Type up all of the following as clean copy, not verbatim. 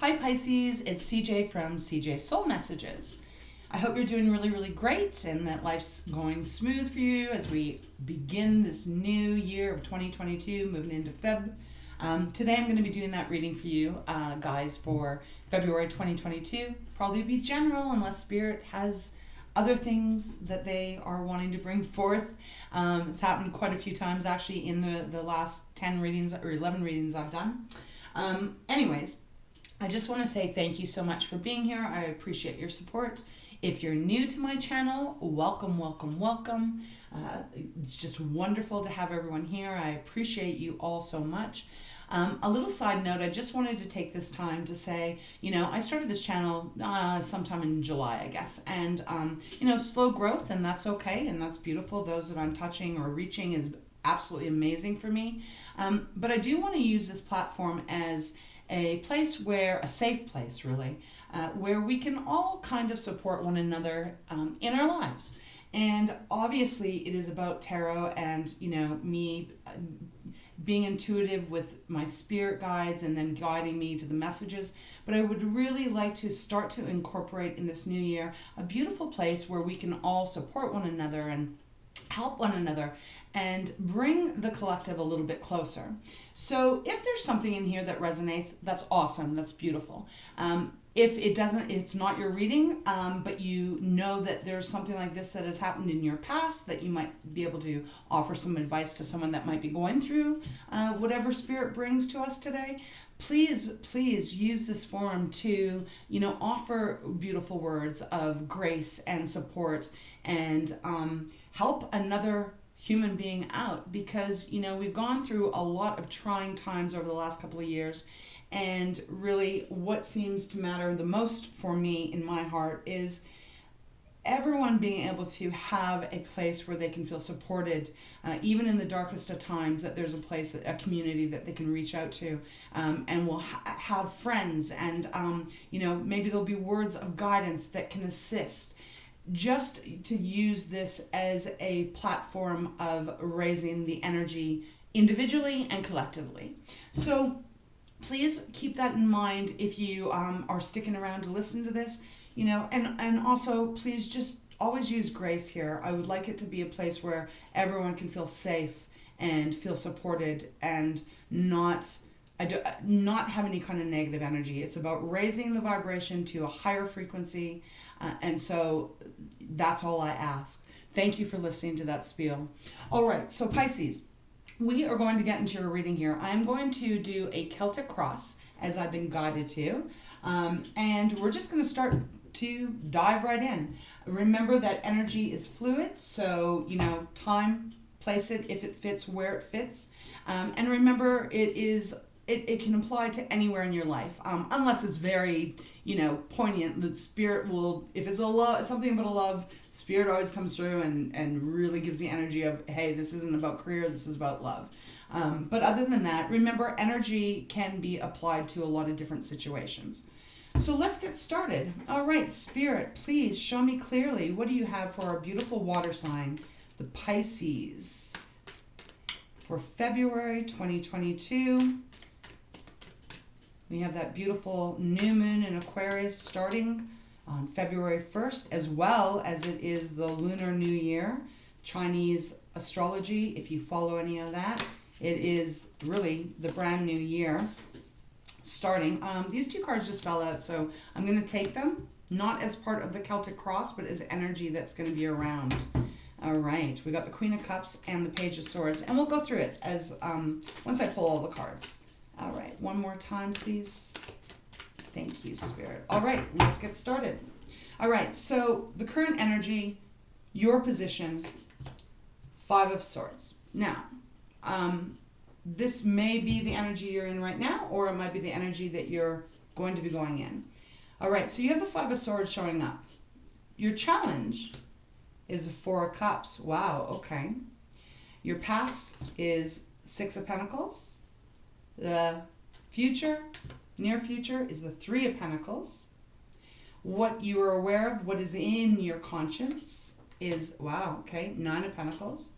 Hi Pisces, it's CJ from CJ Soul Messages. I hope you're doing really, really great and that life's going smooth for you as we begin this new year of 2022, moving into Feb. Today I'm going to be doing that reading for you guys for February 2022. Probably be general unless Spirit has other things that they are wanting to bring forth. It's happened quite a few times actually in the last 10 readings or 11 readings I've done. Anyways, I just want to say thank you so much for being here. I appreciate your support. If you're new to my channel, welcome, welcome, welcome. It's just wonderful to have everyone here. I appreciate you all so much. A little side note, I just wanted to take this time to say, I started this channel sometime in July, I guess. And, slow growth, and that's okay, and that's beautiful. Those that I'm touching or reaching is absolutely amazing for me. But I do want to use this platform as a place a safe place really, where we can all kind of support one another in our lives. And obviously it is about tarot and, me being intuitive with my spirit guides and then guiding me to the messages. But I would really like to start to incorporate in this new year a beautiful place where we can all support one another and help one another and bring the collective a little bit closer. So if there's something in here that resonates, that's awesome, that's beautiful. If it doesn't, it's not your reading, but you know that there's something like this that has happened in your past that you might be able to offer some advice to someone that might be going through whatever Spirit brings to us today, please use this forum to, offer beautiful words of grace and support and help another human being out, because we've gone through a lot of trying times over the last couple of years, and really what seems to matter the most for me in my heart is everyone being able to have a place where they can feel supported, even in the darkest of times, that there's a place, a community that they can reach out to, and will have friends, and maybe there'll be words of guidance that can assist. Just to use this as a platform of raising the energy individually and collectively. So please keep that in mind if you are sticking around to listen to this, and also please just always use grace here. I would like it to be a place where everyone can feel safe and feel supported and not have any kind of negative energy. It's about raising the vibration to a higher frequency, and so that's all I ask. Thank you for listening to that spiel. All right, so Pisces, we are going to get into your reading here. I'm going to do a Celtic cross as I've been guided to, and we're just going to start to dive right in. Remember that energy is fluid, so time, place it if it fits where it fits, and remember it can apply to anywhere in your life, unless it's very, poignant. The Spirit will, if it's something about a love, Spirit always comes through and really gives the energy of, hey, this isn't about career, this is about love. But other than that, remember, energy can be applied to a lot of different situations. So let's get started. All right, Spirit, please show me clearly, what do you have for our beautiful water sign, the Pisces, for February 2022? We have that beautiful new moon in Aquarius starting on February 1st, as well as it is the Lunar New Year, Chinese astrology. If you follow any of that, it is really the brand new year starting. These two cards just fell out, so I'm going to take them, not as part of the Celtic cross, but as energy that's going to be around. All right, we got the Queen of Cups and the Page of Swords, and we'll go through it as once I pull all the cards. All right, one more time, please. Thank you, Spirit. All right, let's get started. All right, so the current energy, your position, Five of Swords. Now, this may be the energy you're in right now, or it might be the energy that you're going to be going in. All right, so you have the Five of Swords showing up. Your challenge is the Four of Cups. Wow, okay. Your past is Six of Pentacles. The future, near future, is the Three of Pentacles. What you are aware of, what is in your conscience is, wow, okay, Nine of Pentacles.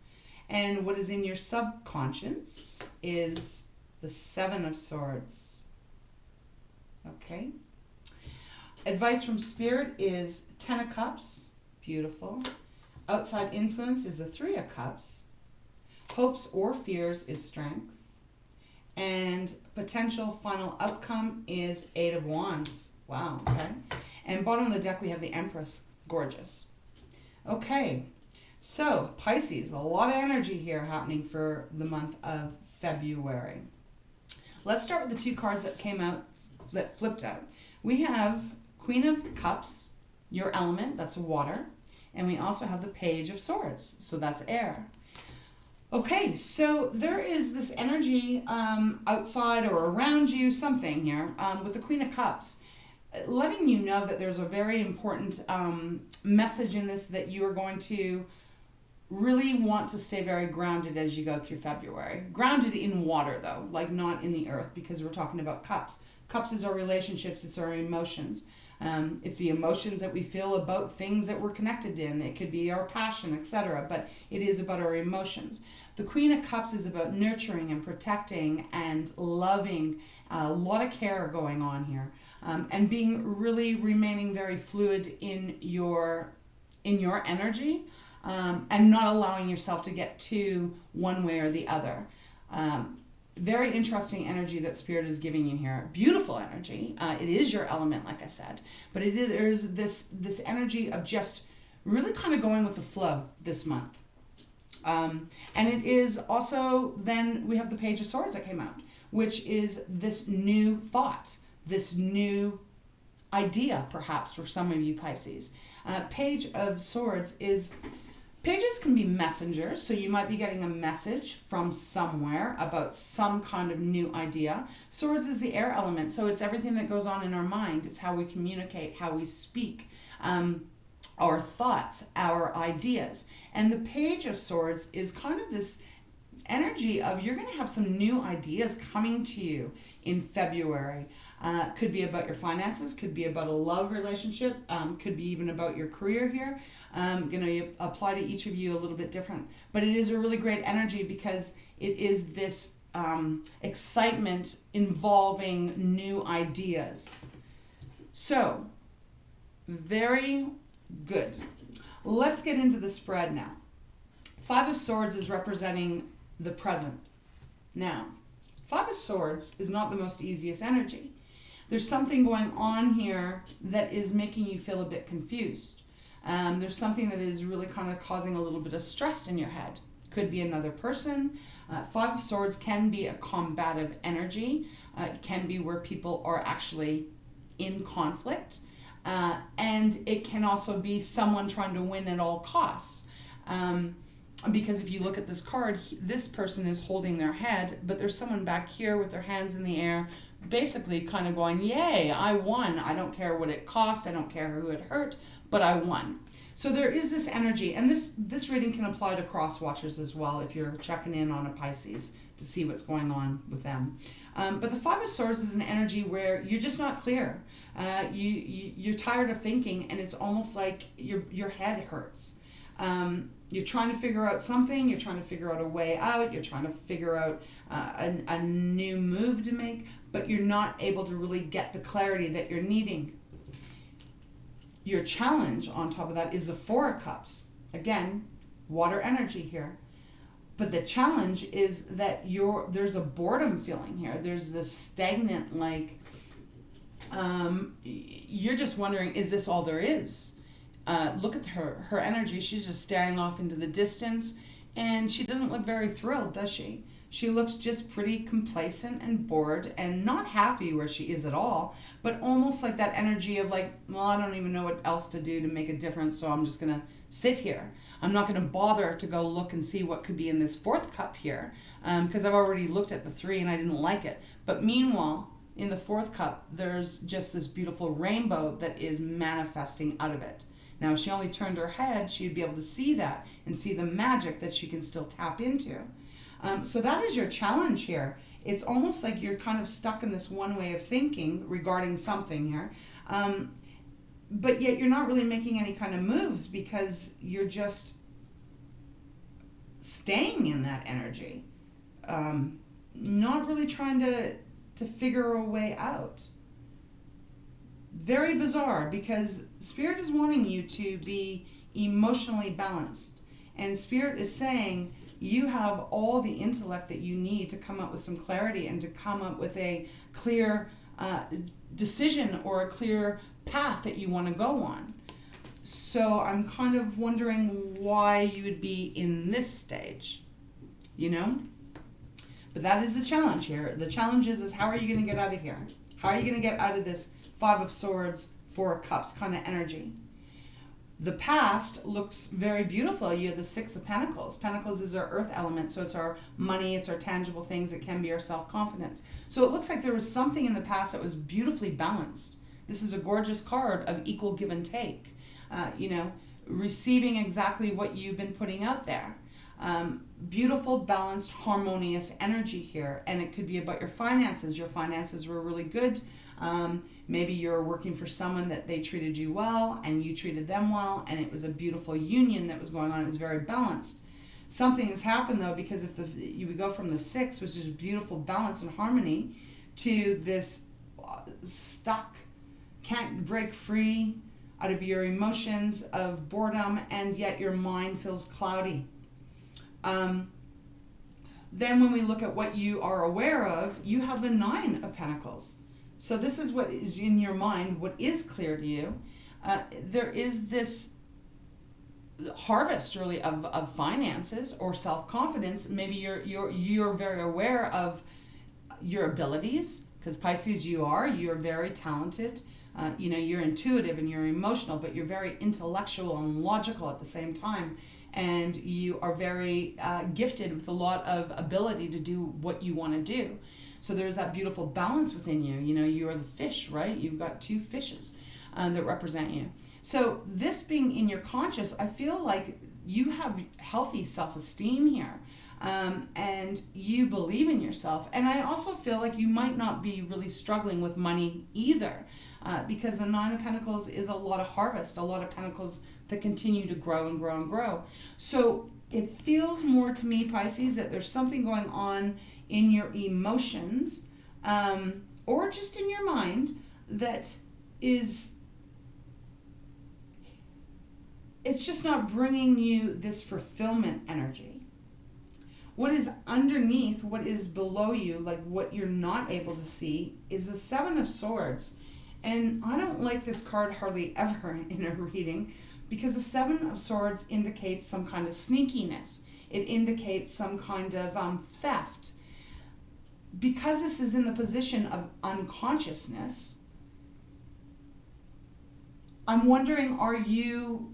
And what is in your subconscious is the Seven of Swords. Okay. Advice from Spirit is 10 of Cups. Beautiful. Outside influence is a 3 of Cups. Hopes or fears is Strength. And potential final outcome is 8 of Wands. Wow, okay. And bottom of the deck we have the Empress. Gorgeous. Okay, so Pisces, a lot of energy here happening for the month of February. Let's start with the 2 cards that came out, that flipped out. We have Queen of Cups, your element, that's water. And we also have the Page of Swords, so that's air. Okay, so there is this energy outside or around you, something here, with the Queen of Cups, letting you know that there's a very important message in this, that you are going to really want to stay very grounded as you go through February. Grounded in water, though, like not in the earth, because we're talking about cups. Cups is our relationships, it's our emotions. It's the emotions that we feel about things that we're connected in. It could be our passion, etc. But it is about our emotions. The Queen of Cups is about nurturing and protecting and loving. A lot of care going on here. And remaining very fluid in your energy, and not allowing yourself to get too one way or the other. Very interesting energy that Spirit is giving you here. Beautiful energy. It is your element, like I said. But there's this energy of just really kind of going with the flow this month. And it is also, then we have the Page of Swords that came out, which is this new thought, this new idea, perhaps, for some of you Pisces. Page of Swords is... Pages can be messengers, so you might be getting a message from somewhere about some kind of new idea. Swords is the air element, so it's everything that goes on in our mind. It's how we communicate, how we speak, our thoughts, our ideas. And the Page of Swords is kind of this energy of you're going to have some new ideas coming to you in February. Could be about your finances, could be about a love relationship, could be even about your career here. Going to apply to each of you a little bit different. But it is a really great energy because it is this excitement involving new ideas. So, very good. Let's get into the spread now. 5 of Swords is representing the present. Now, 5 of Swords is not the most easiest energy. There's something going on here that is making you feel a bit confused. There's something that is really kind of causing a little bit of stress in your head. Could be another person. 5 of Swords can be a combative energy. It can be where people are actually in conflict. And it can also be someone trying to win at all costs. Because if you look at this card, this person is holding their head, but there's someone back here with their hands in the air, basically kind of going, yay, I won. I don't care what it cost. I don't care who it hurt, but I won. So there is this energy, and this reading can apply to cross watchers as well if you're checking in on a Pisces to see what's going on with them. But the 5 of Swords is an energy where you're just not clear. You're tired of thinking, and it's almost like your head hurts. You're trying to figure out something, you're trying to figure out a way out, you're trying to figure out a new move to make, but you're not able to really get the clarity that you're needing. Your challenge on top of that is the 4 of Cups. Again, water energy here. But the challenge is that there's a boredom feeling here. There's this stagnant, you're just wondering, is this all there is? Look at her energy. She's just staring off into the distance, and she doesn't look very thrilled, does she? She looks just pretty complacent and bored and not happy where she is at all, but almost like that energy of I don't even know what else to do to make a difference, so I'm just going to sit here. I'm not going to bother to go look and see what could be in this 4th cup here, because I've already looked at the 3 and I didn't like it. But meanwhile, in the 4th cup, there's just this beautiful rainbow that is manifesting out of it. Now, if she only turned her head, she'd be able to see that and see the magic that she can still tap into. So that is your challenge here. It's almost like you're kind of stuck in this one way of thinking regarding something here. But yet you're not really making any kind of moves because you're just staying in that energy. Not really trying to figure a way out. very bizarre, because Spirit is wanting you to be emotionally balanced. And Spirit is saying you have all the intellect that you need to come up with some clarity and to come up with a clear decision or a clear path that you want to go on. So I'm kind of wondering why you would be in this stage, you know? But that is the challenge here. The challenge is how are you going to get out of here? How are you going to get out of this Five of Swords, Four of Cups kind of energy? The past looks very beautiful. You have the Six of Pentacles. Pentacles is our earth element, so it's our money, it's our tangible things, it can be our self-confidence. So it looks like there was something in the past that was beautifully balanced. This is a gorgeous card of equal give and take. Receiving exactly what you've been putting out there. Beautiful, balanced, harmonious energy here. And it could be about your finances. Your finances were really good. Maybe you're working for someone that they treated you well and you treated them well, and it was a beautiful union that was going on. It was very balanced. Something has happened though, because if you would go from the Six, which is beautiful balance and harmony, to this stuck, can't break free out of your emotions of boredom, and yet your mind feels cloudy. Then when we look at what you are aware of, you have the Nine of Pentacles. So this is what is in your mind, what is clear to you. There is this harvest really of finances or self-confidence. Maybe you're very aware of your abilities, because Pisces you're very talented. You're intuitive and you're emotional, but you're very intellectual and logical at the same time. And you are very gifted with a lot of ability to do what you want to do. So there's that beautiful balance within you. You are the fish, right? You've got two fishes that represent you. So this being in your conscious, I feel like you have healthy self-esteem here. And you believe in yourself. And I also feel like you might not be really struggling with money either. Because the Nine of Pentacles is a lot of harvest, a lot of pentacles that continue to grow and grow and grow. So it feels more to me, Pisces, that there's something going on in your emotions, or just in your mind, that is, it's just not bringing you this fulfillment energy. What is underneath, what is below you, like what you're not able to see, is the Seven of Swords. And I don't like this card hardly ever in a reading, because the Seven of Swords indicates some kind of sneakiness. It indicates some kind of theft. Because this is in the position of unconsciousness, I'm wondering, are you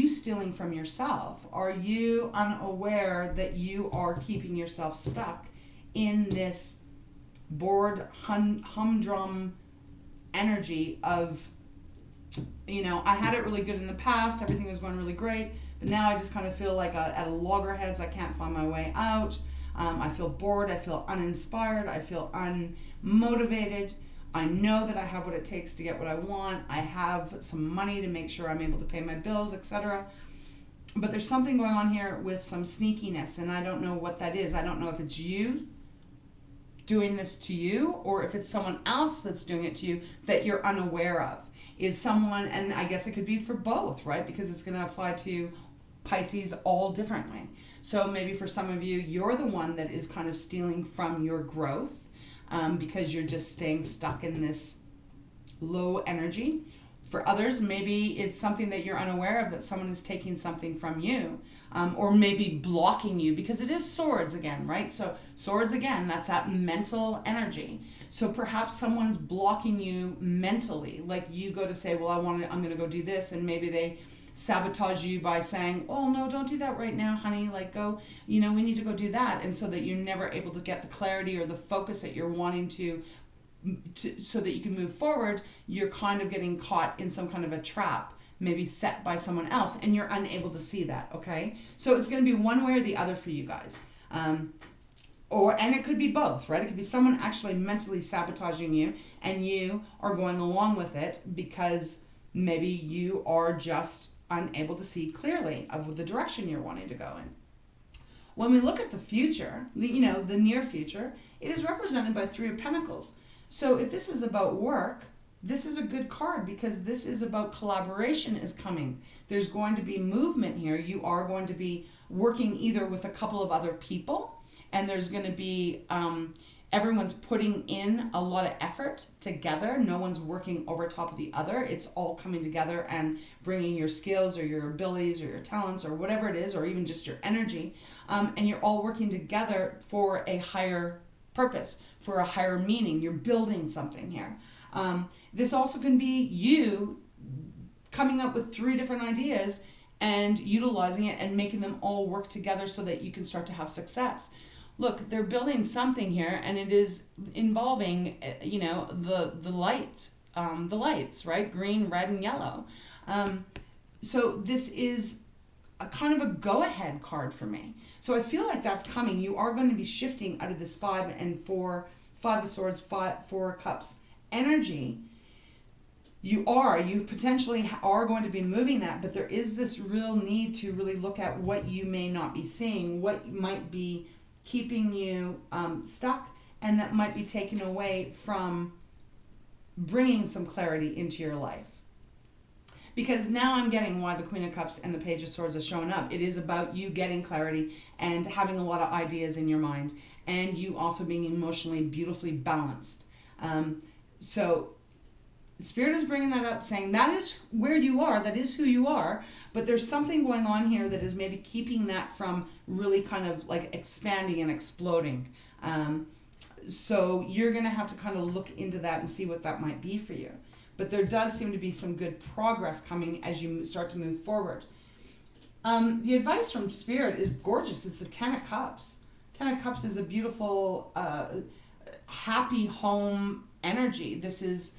stealing from yourself? Are you unaware that you are keeping yourself stuck in this bored, humdrum energy of, I had it really good in the past, everything was going really great, but now I just kind of feel like at a loggerheads, I can't find my way out. I feel bored, I feel uninspired, I feel unmotivated. I know that I have what it takes to get what I want. I have some money to make sure I'm able to pay my bills, etc. But there's something going on here with some sneakiness, and I don't know what that is. I don't know if it's you doing this to you, or if it's someone else that's doing it to you that you're unaware of. Is someone, and I guess it could be for both, right? Because it's going to apply to Pisces all differently. So maybe for some of you, you're the one that is kind of stealing from your growth, because you're just staying stuck in this low energy. For others, maybe it's something that you're unaware of, that someone is taking something from you, or maybe blocking you, because it is swords again, right? So swords again, that's that mental energy. So perhaps someone's blocking you mentally, like you go to say, well, I'm going to go do this, and maybe they sabotage you by saying, oh no, don't do that right now, honey, like go, we need to go do that. And so that you're never able to get the clarity or the focus that you're wanting to so that you can move forward. You're kind of getting caught in some kind of a trap, maybe set by someone else, and you're unable to see that, okay? So it's going to be one way or the other for you guys. And it could be both, right? It could be someone actually mentally sabotaging you, and you are going along with it because maybe you are just unable to see clearly of the direction you're wanting to go in. When we look at the future, the near future, it is represented by Three of Pentacles. So if this is about work, this is a good card because this is about collaboration is coming. There's going to be movement here. You are going to be working either with a couple of other people, and there's going to be everyone's putting in a lot of effort together. No one's working over top of the other. It's all coming together and bringing your skills or your abilities or your talents or whatever it is, or even just your energy, and you're all working together for a higher purpose, for a higher meaning. You're building something here. This also can be you coming up with 3 different ideas and utilizing it and making them all work together so that you can start to have success. Look, they're building something here, and it is involving, the lights, right? Green, red, and yellow. So this is a kind of a go-ahead card for me. So I feel like that's coming. You are going to be shifting out of this 5 and 4, 5 of Swords, 4 Cups energy. You potentially are going to be moving that, but there is this real need to really look at what you may not be seeing, what might be keeping you stuck, and that might be taken away from bringing some clarity into your life. Because now I'm getting why the Queen of Cups and the Page of Swords are showing up. It is about you getting clarity and having a lot of ideas in your mind, and you also being emotionally beautifully balanced. So Spirit is bringing that up, saying that is where you are, that is who you are, but there's something going on here that is maybe keeping that from really kind of like expanding and exploding. So you're going to have to kind of look into that and see what that might be for you. But there does seem to be some good progress coming as you start to move forward. The advice from Spirit is gorgeous. It's the 10 of Cups. 10 of Cups is a beautiful, happy home energy. This is,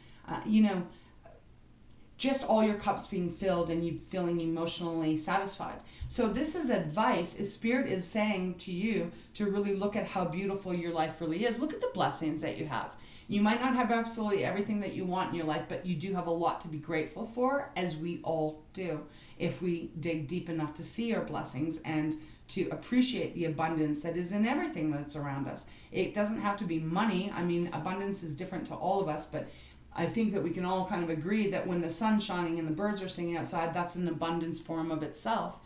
just all your cups being filled and you feeling emotionally satisfied. So this is advice. Spirit is saying to you to really look at how beautiful your life really is. Look at the blessings that you have. You might not have absolutely everything that you want in your life, but you do have a lot to be grateful for, as we all do, if we dig deep enough to see our blessings and to appreciate the abundance that is in everything that's around us. It doesn't have to be money. I mean, abundance is different to all of us, but I think that we can all kind of agree that when the sun's shining and the birds are singing outside, that's an abundance form of itself.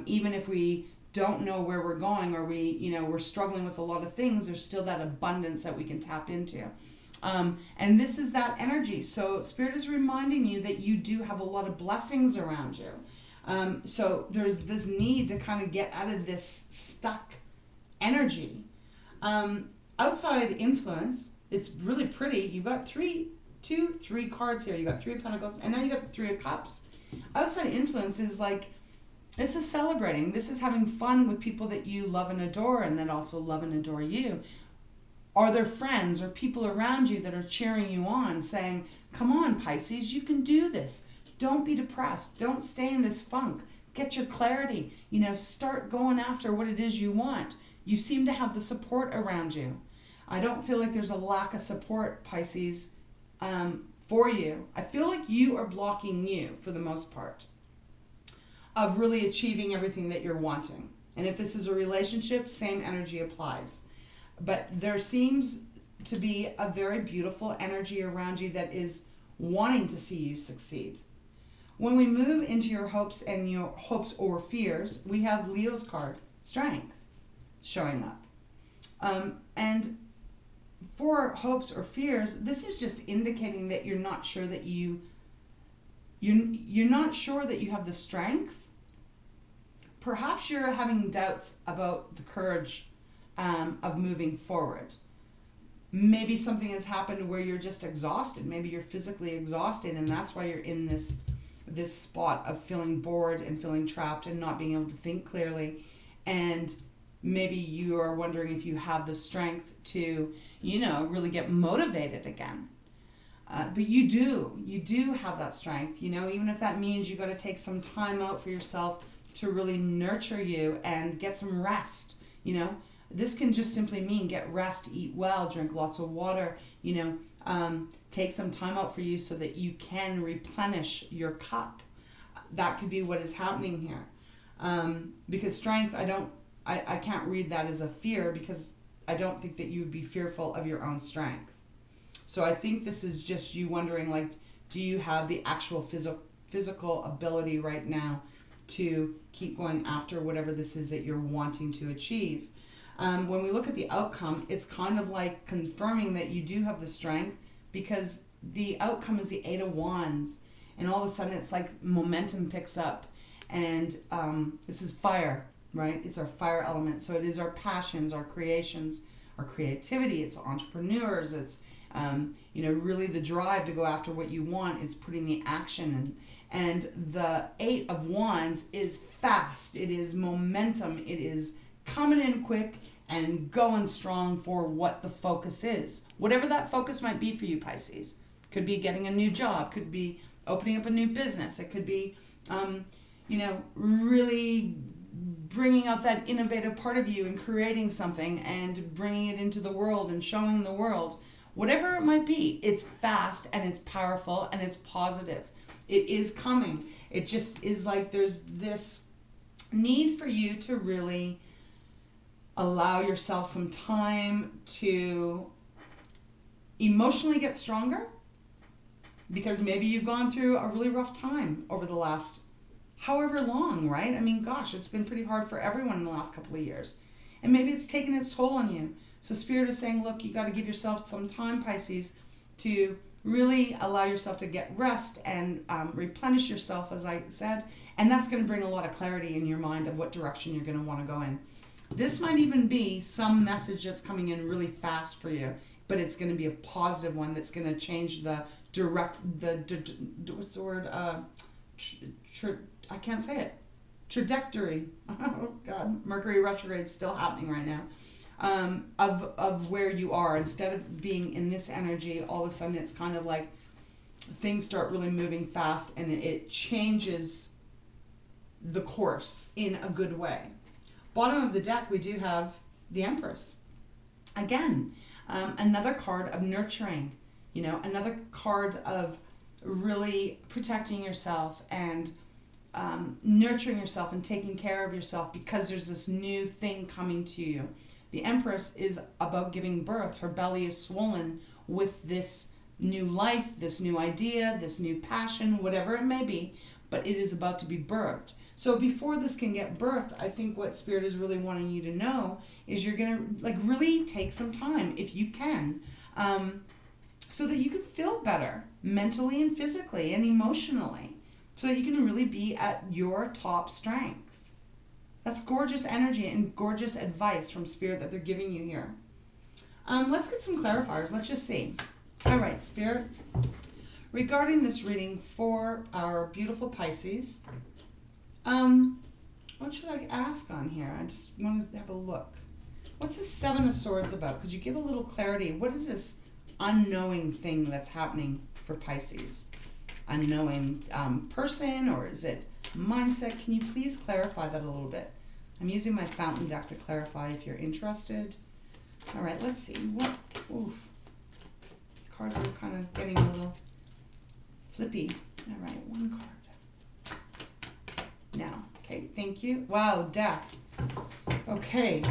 Even if we don't know where we're going, or we're struggling with a lot of things, there's still that abundance that we can tap into. And this is that energy. So Spirit is reminding you that you do have a lot of blessings around you. So there's this need to kind of get out of this stuck energy. Outside influence, it's really pretty. You've got three cards here. You got 3 of Pentacles, and now you got the 3 of Cups. Outside influence is like, this is celebrating. This is having fun with people that you love and adore, and that also love and adore you. Are there friends or people around you that are cheering you on, saying, come on, Pisces, you can do this. Don't be depressed. Don't stay in this funk. Get your clarity. Start going after what it is you want. You seem to have the support around you. I don't feel like there's a lack of support, Pisces, for you. I feel like you are blocking you, for the most part, of really achieving everything that you're wanting. And if this is a relationship, same energy applies. But there seems to be a very beautiful energy around you that is wanting to see you succeed. When we move into your hopes and your hopes or fears, we have Leo's card, Strength, showing up. And for hopes or fears, this is just indicating that you're not sure that you're not sure that you have the strength. Perhaps you're having doubts about the courage of moving forward. Maybe something has happened where you're just exhausted. Maybe you're physically exhausted, and that's why you're in this spot of feeling bored and feeling trapped and not being able to think clearly. And maybe you are wondering if you have the strength to, really get motivated again. But you do have that strength, even if that means you got to take some time out for yourself to really nurture you and get some rest. This can just simply mean get rest, eat well, drink lots of water, take some time out for you so that you can replenish your cup. That could be what is happening here. Because strength, I can't read that as a fear, because I don't think that you would be fearful of your own strength. So I think this is just you wondering, like, Do you have the actual physical ability right now to keep going after whatever this is that you're wanting to achieve? When we look at the outcome, it's kind of like confirming that you do have the strength, because the outcome is the Eight of Wands, and all of a sudden it's like momentum picks up, and this is fire, right? It's our fire element, so it is our passions, our creations, our creativity. It's entrepreneurs. It's really the drive to go after what you want. It's putting the action in. And the Eight of Wands is fast. It is momentum. It is coming in quick and going strong for what the focus is. Whatever that focus might be for you, Pisces. Could be getting a new job. Could be opening up a new business. It could be, really bringing out that innovative part of you and creating something and bringing it into the world and showing the world. Whatever it might be, it's fast and it's powerful and it's positive. It is coming. It just is like there's this need for you to really allow yourself some time to emotionally get stronger, because maybe you've gone through a really rough time over the last however long, right? I mean, gosh, it's been pretty hard for everyone in the last couple of years. And maybe it's taken its toll on you. So Spirit is saying, look, you got to give yourself some time, Pisces, to really allow yourself to get rest and replenish yourself, as I said. And that's going to bring a lot of clarity in your mind of what direction you're going to want to go in. This might even be some message that's coming in really fast for you, but it's going to be a positive one that's going to change the what's the word? I can't say it. Trajectory. Oh God, Mercury retrograde is still happening right now. Of where you are. Instead of being in this energy, all of a sudden it's kind of like things start really moving fast, and it changes the course in a good way. Bottom of the deck, we do have the Empress. Again, another card of nurturing, another card of really protecting yourself and nurturing yourself and taking care of yourself, because there's this new thing coming to you. The Empress is about giving birth. Her belly is swollen with this new life, this new idea, this new passion, whatever it may be, but it is about to be birthed. So before this can get birthed, I think what Spirit is really wanting you to know is you're going to really take some time, if you can, so that you can feel better mentally and physically and emotionally, so that you can really be at your top strength. That's gorgeous energy and gorgeous advice from Spirit that they're giving you here. Let's get some clarifiers. Let's just see. All right, Spirit. Regarding this reading for our beautiful Pisces, what should I ask on here? I just want to have a look. What's the Seven of Swords about? Could you give a little clarity? What is this unknowing thing that's happening for Pisces? Unknowing person, or is it mindset? Can you please clarify that a little bit? I'm using my fountain deck to clarify if you're interested. All right, let's see. What? Oof. Cards are kind of getting a little flippy. All right, one card. Now, okay, thank you. Wow, Death. Okay,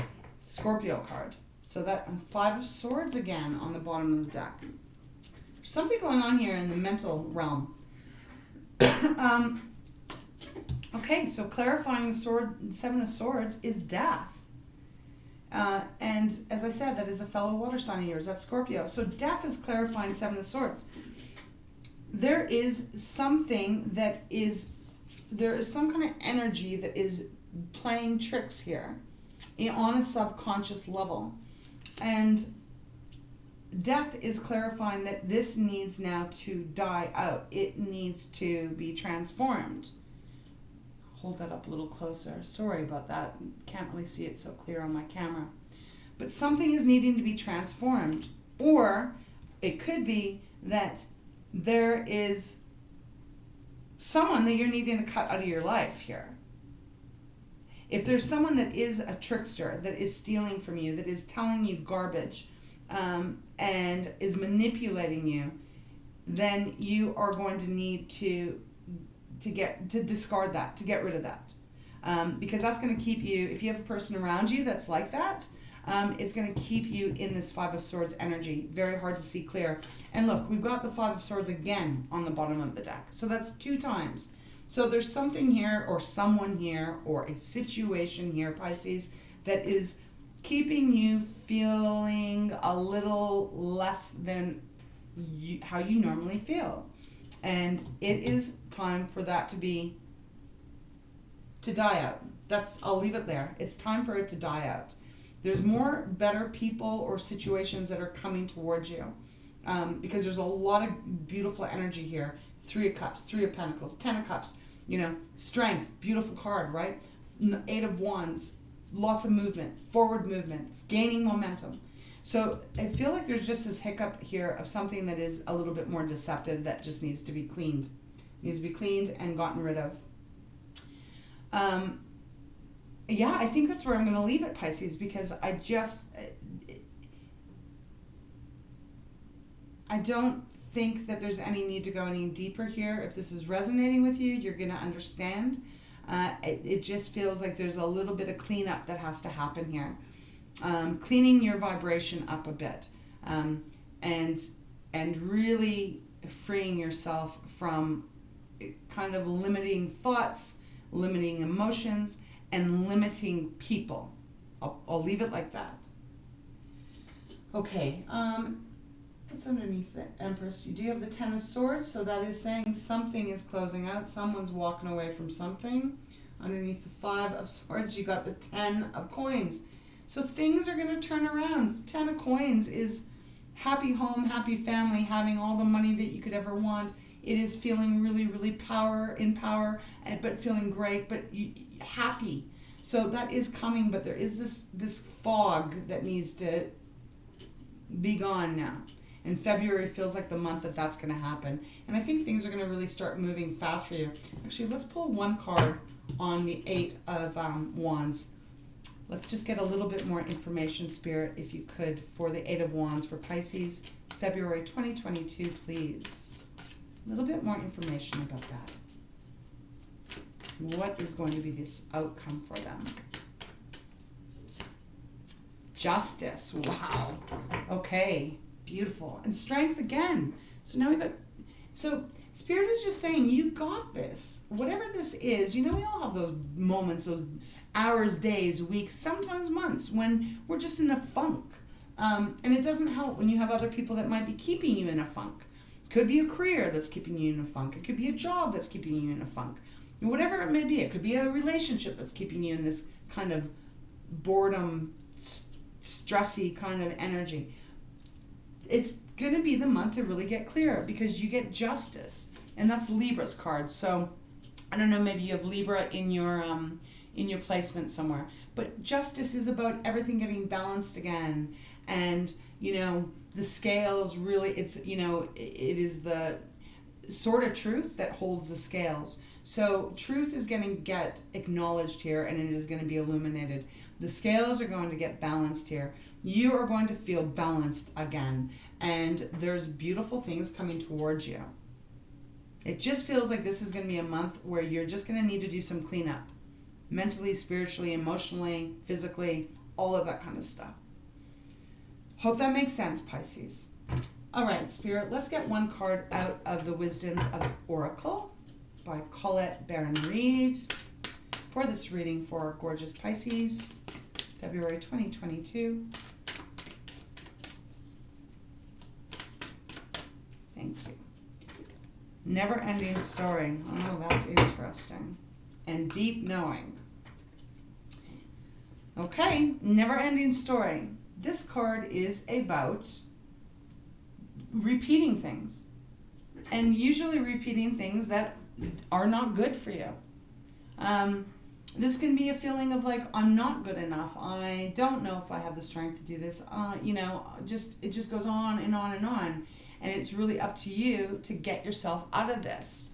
Scorpio card. So that Five of Swords again on the bottom of the deck. There's something going on here in the mental realm. Okay, so clarifying Seven of Swords is death. And as I said, that is a fellow water sign of yours. That's Scorpio. So death is clarifying Seven of Swords. There is something that is, there is some kind of energy that is playing tricks here on a subconscious level. And death is clarifying that this needs now to die out. It needs to be transformed. Hold that up a little closer. Sorry about that. Can't really see it so clear on my camera. But something is needing to be transformed. Or it could be that there is someone that you're needing to cut out of your life here. If there's someone that is a trickster, that is stealing from you, that is telling you garbage, and is manipulating you, then you are going to need to discard that, to get rid of that. Because that's going to keep you, if you have a person around you that's like that, It's going to keep you in this Five of Swords energy. Very hard to see clear. And look, we've got the Five of Swords again on the bottom of the deck. So that's 2 times. So there's something here or someone here or a situation here, Pisces, that is keeping you feeling a little less than how you normally feel. And it is time for that to die out. I'll leave it there. It's time for it to die out. There's more better people or situations that are coming towards you, because there's a lot of beautiful energy here. 3 of Cups, 3 of Pentacles, 10 of Cups, strength, beautiful card, right? 8 of Wands, lots of movement, forward movement, gaining momentum. So I feel like there's just this hiccup here of something that is a little bit more deceptive that just needs to be cleaned. Needs to be cleaned and gotten rid of. Yeah, I think that's where I'm going to leave it, Pisces, because I don't think that there's any need to go any deeper here. If this is resonating with you, you're going to understand. It just feels like there's a little bit of cleanup that has to happen here. Cleaning your vibration up a bit, and really freeing yourself from kind of limiting thoughts, limiting emotions, and limiting people. I'll leave it like that. Okay, what's underneath the Empress? You do have the 10 of Swords, so that is saying something is closing out. Someone's walking away from something. Underneath the 5 of Swords, you got the 10 of Coins. So things are going to turn around. 10 of Coins is happy home, happy family, having all the money that you could ever want. It is feeling really, really in power, but feeling great, but happy. So that is coming, but there is this fog that needs to be gone now. And February feels like the month that's going to happen. And I think things are going to really start moving fast for you. Actually, let's pull 1 card on the 8 of Wands. Let's just get a little bit more information, Spirit, if you could, for the 8 of Wands for Pisces, February 2022, please. A little bit more information about that. What is going to be this outcome for them? Justice. Wow. Okay. Beautiful. And strength again. So now we got... So Spirit is just saying, you got this. Whatever this is, we all have those moments, those hours, days, weeks, sometimes months when we're just in a funk. And it doesn't help when you have other people that might be keeping you in a funk. Could be a career that's keeping you in a funk. It could be a job that's keeping you in a funk. Whatever it may be. It could be a relationship that's keeping you in this kind of boredom, stressy kind of energy. It's going to be the month to really get clear because you get justice. And that's Libra's card. So, I don't know, maybe you have Libra in your placement somewhere. But justice is about everything getting balanced again. And, the scales really, it is the sort of truth that holds the scales. So truth is going to get acknowledged here and it is going to be illuminated. The scales are going to get balanced here. You are going to feel balanced again. And there's beautiful things coming towards you. It just feels like this is going to be a month where you're just going to need to do some cleanup. Mentally, spiritually, emotionally, physically, all of that kind of stuff. Hope that makes sense, Pisces. All right, Spirit, let's get 1 card out of the Wisdoms of Oracle by Colette Baron-Reed for this reading for gorgeous Pisces, February 2022. Thank you. Never-ending story. Oh, that's interesting. And deep knowing. Okay, never-ending story. This card is about repeating things. And usually repeating things that are not good for you. This can be a feeling of like, I'm not good enough. I don't know if I have the strength to do this. It just goes on and on and on. And it's really up to you to get yourself out of this.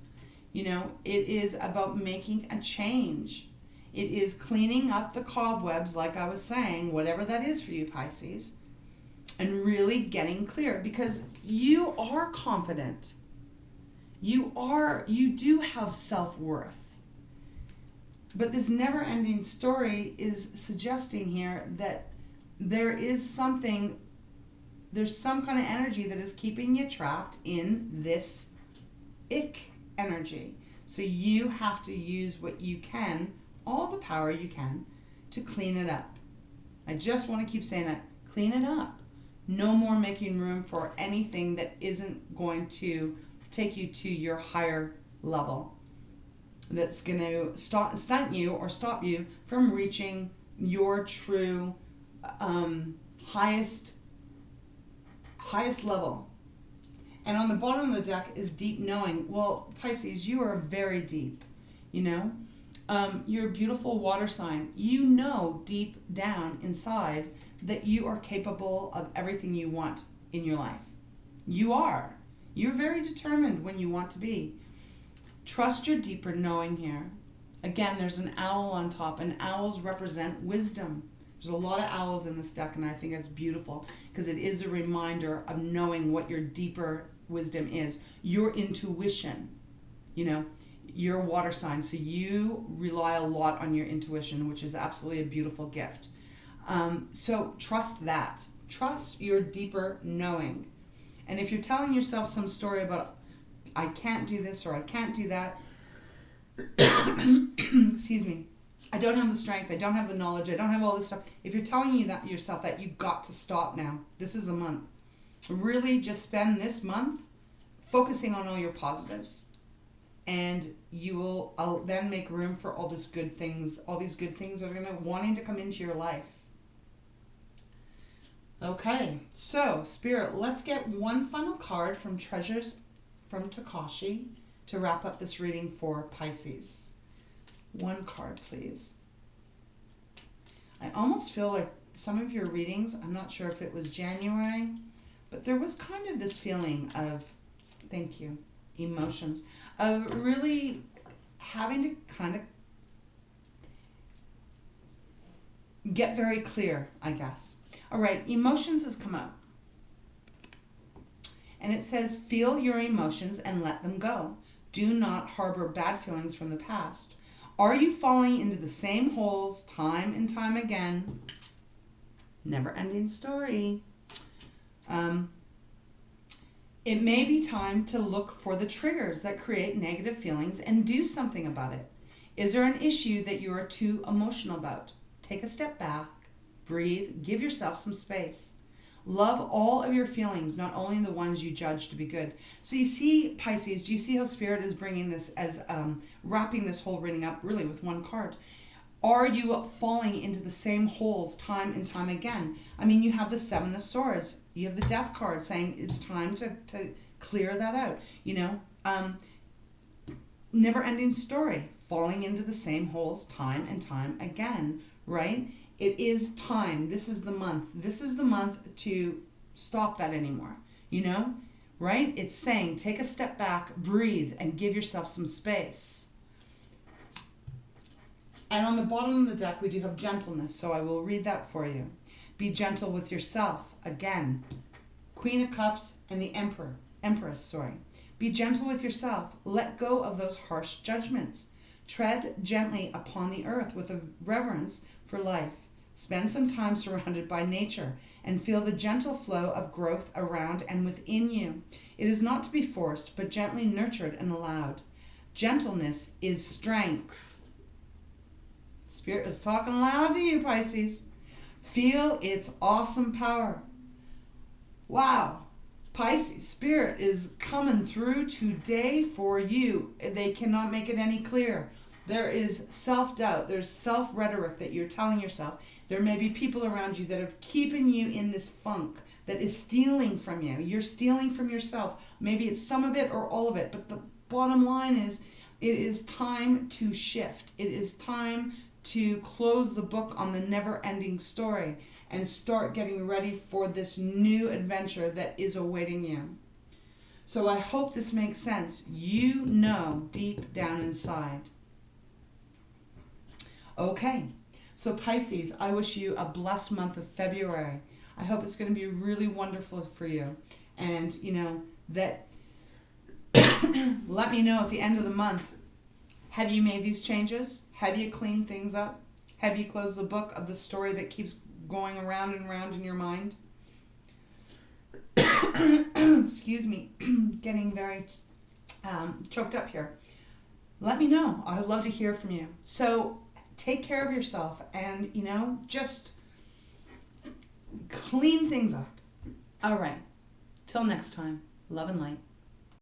It is about making a change. It is cleaning up the cobwebs, like I was saying, whatever that is for you, Pisces, and really getting clear because you are confident. You do have self-worth. But this never-ending story is suggesting here that there's some kind of energy that is keeping you trapped in this ick energy. So you have to use what you can, all the power you can, to clean it up. I just want to keep saying that. Clean it up. No more making room for anything that isn't going to take you to your higher level. That's going to stunt you or stop you from reaching your true highest level. And on the bottom of the deck is deep knowing. Well, Pisces, you are very deep, you know. You're a beautiful water sign. You know deep down inside that you are capable of everything you want in your life. You are. You're very determined when you want to be. Trust your deeper knowing here. Again, there's an owl on top, and owls represent wisdom. There's a lot of owls in this deck, and I think that's beautiful because it is a reminder of knowing what your deeper wisdom is. Your intuition, you know, you're a water sign, so you rely a lot on your intuition, which is absolutely a beautiful gift. So trust that. Trust your deeper knowing. And if you're telling yourself some story about, I can't do this or I can't do that, excuse me, I don't have the strength, I don't have the knowledge, I don't have all this stuff. If you're telling yourself that, you've got to stop now. This is a month. Really just spend this month focusing on all your positives. And you will then make room for all these good things that are wanting to come into your life. Okay, so Spirit, let's get one final card from Treasures from Takashi to wrap up this reading for Pisces. One card, please. I almost feel like some of your readings, I'm not sure if it was January, but there was kind of this feeling of, thank you, emotions, of really having to kind of get very clear, I guess. All right, emotions has come up. And it says, feel your emotions and let them go. Do not harbor bad feelings from the past. Are you falling into the same holes time and time again? Never-ending story. It may be time to look for the triggers that create negative feelings and do something about it. Is there an issue that you are too emotional about? Take a step back, breathe, give yourself some space. Love all of your feelings, not only the ones you judge to be good. So you see, Pisces, do you see how Spirit is bringing this as wrapping this whole reading up really with one card? Are you falling into the same holes time and time again? I mean, you have the Seven of Swords. You have the Death card saying it's time to clear that out. You know, never-ending story. Falling into the same holes time and time again, right? It is time. This is the month. This is the month to stop that anymore, you know, right? It's saying take a step back, breathe, and give yourself some space. And on the bottom of the deck, we do have gentleness, so I will read that for you. Be gentle with yourself. Again, Queen of Cups and the Empress. Be gentle with yourself. Let go of those harsh judgments. Tread gently upon the earth with a reverence for life. Spend some time surrounded by nature and feel the gentle flow of growth around and within you. It is not to be forced, but gently nurtured and allowed. Gentleness is strength. Spirit is talking loud to you, Pisces. Feel its awesome power. Wow. Pisces, Spirit is coming through today for you. They cannot make it any clearer. There is self-doubt. There's self-rhetoric that you're telling yourself. There may be people around you that are keeping you in this funk that is stealing from you. You're stealing from yourself. Maybe it's some of it or all of it. But the bottom line is, it is time to shift. It is time to close the book on the never-ending story and start getting ready for this new adventure that is awaiting you. So I hope this makes sense. You know deep down inside. Okay, so Pisces, I wish you a blessed month of February. I hope it's going to be really wonderful for you. And, you know, that let me know at the end of the month, have you made these changes? Have you cleaned things up? Have you closed the book of the story that keeps going around and around in your mind? Excuse me, getting very choked up here. Let me know. I would love to hear from you. So take care of yourself and, just clean things up. All right. Till next time, love and light.